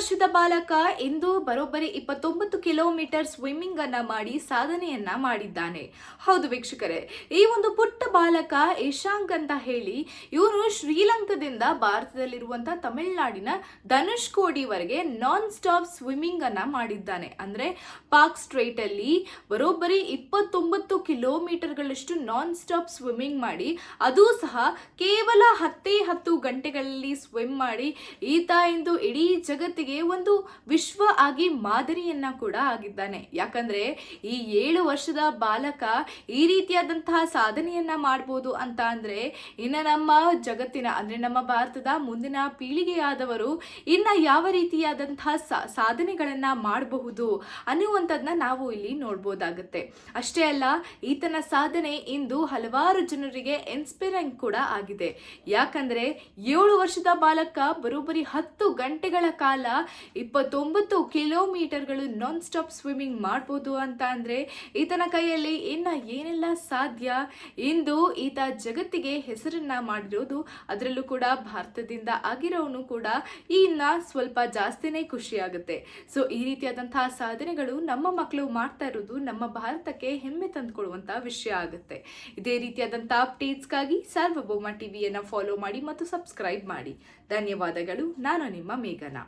ವರ್ಷದ ಬಾಲಕ ಇಂದು ಬರೋಬ್ಬರಿ 29 ಕಿಲೋಮೀಟರ್ ಸ್ವಿಮ್ಮಿಂಗ್ ಅನ್ನ ಮಾಡಿ ಸಾಧನೆಯನ್ನ ಮಾಡಿದ್ದಾನೆ. ಹೌದು ವೀಕ್ಷಕರೇ, ಈ ಒಂದು ಪುಟ್ಟ ಬಾಲಕ ಇಶಾಂಕ್ ಅಂತ ಹೇಳಿ ಇವನು ಶ್ರೀಲಂಕಾದಿಂದ ಭಾರತದಲ್ಲಿರುವಂತಹ ತಮಿಳುನಾಡಿನ ಧನುಷ್ಕೋಡಿವರೆಗೆ ನಾನ್ ಸ್ಟಾಪ್ ಸ್ವಿಮ್ಮಿಂಗ್ ಅನ್ನ ಮಾಡಿದ್ದಾನೆ. ಅಂದ್ರೆ ಪಾರ್ಕ್ ಸ್ಟ್ರೇಟ್ ಅಲ್ಲಿ ಬರೋಬ್ಬರಿ 29 ಕಿಲೋಮೀಟರ್ಗಳಷ್ಟು ನಾನ್ ಸ್ಟಾಪ್ ಸ್ವಿಮ್ಮಿಂಗ್ ಮಾಡಿ, ಅದು ಸಹ ಕೇವಲ 10 ಗಂಟೆಗಳಲ್ಲಿ ಸ್ವಿಮ್ ಮಾಡಿ ಈತ ಇಂದು ಇಡೀ ಜಗತ್ತಿಗೆ ಒಂದು ವಿಶ್ವ ಆಗಿ ಮಾದರಿಯನ್ನ ಕೂಡ ಆಗಿದ್ದಾನೆ. ಯಾಕಂದ್ರೆ ಈ 7 ವರ್ಷದ ಬಾಲಕ ಈ ರೀತಿಯಾದಂತಹ ಸಾಧನೆಯನ್ನ ಮಾಡಬಹುದು ಅಂತ ಅಂದ್ರೆ ಇನ್ನ ನಮ್ಮ ಜಗತ್ತಿನ ಅಂದ್ರೆ ನಮ್ಮ ಭಾರತದ ಮುಂದಿನ ಪೀಳಿಗೆಯಾದವರು ಇನ್ನ ಯಾವ ರೀತಿಯಾದಂತಹ ಸಾಧನೆಗಳನ್ನ ಮಾಡಬಹುದು ಅನ್ನುವಂಥದ್ದನ್ನ ನಾವು ಇಲ್ಲಿ ನೋಡ್ಬೋದಾಗುತ್ತೆ. ಅಷ್ಟೇ ಅಲ್ಲ, ಈತನ ಸಾಧನೆ ಇಂದು ಹಲವಾರು ಜನರಿಗೆ ಇನ್ಸ್ಪೈರಿಂಗ್ ಕೂಡ ಆಗಿದೆ. ಯಾಕಂದ್ರೆ 7 ವರ್ಷದ ಬಾಲಕ ಬರೋಬ್ಬರಿ 10 ಗಂಟೆಗಳ ಕಾಲ 29 ಕಿಲೋಮೀಟರ್ಗಳು ನಾನ್ ಸ್ಟಾಪ್ ಸ್ವಿಮ್ಮಿಂಗ್ ಮಾಡ್ಬೋದು ಅಂತ ಅಂದ್ರೆ ಈತನ ಕೈಯಲ್ಲಿ ಇನ್ನ ಏನೆಲ್ಲ ಸಾಧ್ಯ. ಇಂದು ಈತ ಜಗತ್ತಿಗೆ ಹೆಸರನ್ನ ಮಾಡಿರೋದು, ಅದರಲ್ಲೂ ಕೂಡ ಭಾರತದಿಂದ ಆಗಿರೋನು ಕೂಡ ಇನ್ನ ಸ್ವಲ್ಪ ಜಾಸ್ತಿನೇ ಖುಷಿ ಆಗುತ್ತೆ. ಸೊ ಈ ರೀತಿಯಾದಂತಹ ಸಾಧನೆಗಳು ನಮ್ಮ ಮಕ್ಕಳು ಮಾಡ್ತಾ ಇರೋದು ನಮ್ಮ ಭಾರತಕ್ಕೆ ಹೆಮ್ಮೆ ತಂದುಕೊಡುವಂತಹ ವಿಷಯ ಆಗುತ್ತೆ. ಇದೇ ರೀತಿಯಾದಂತಹ ಅಪ್ಡೇಟ್ಸ್ಗಾಗಿ ಸಾರ್ವಭೌಮ ಟಿವಿಯನ್ನ ಫಾಲೋ ಮಾಡಿ ಮತ್ತು ಸಬ್ಸ್ಕ್ರೈಬ್ ಮಾಡಿ. ಧನ್ಯವಾದಗಳು. ನಾನು ನಿಮ್ಮ ಮೇಘನಾ.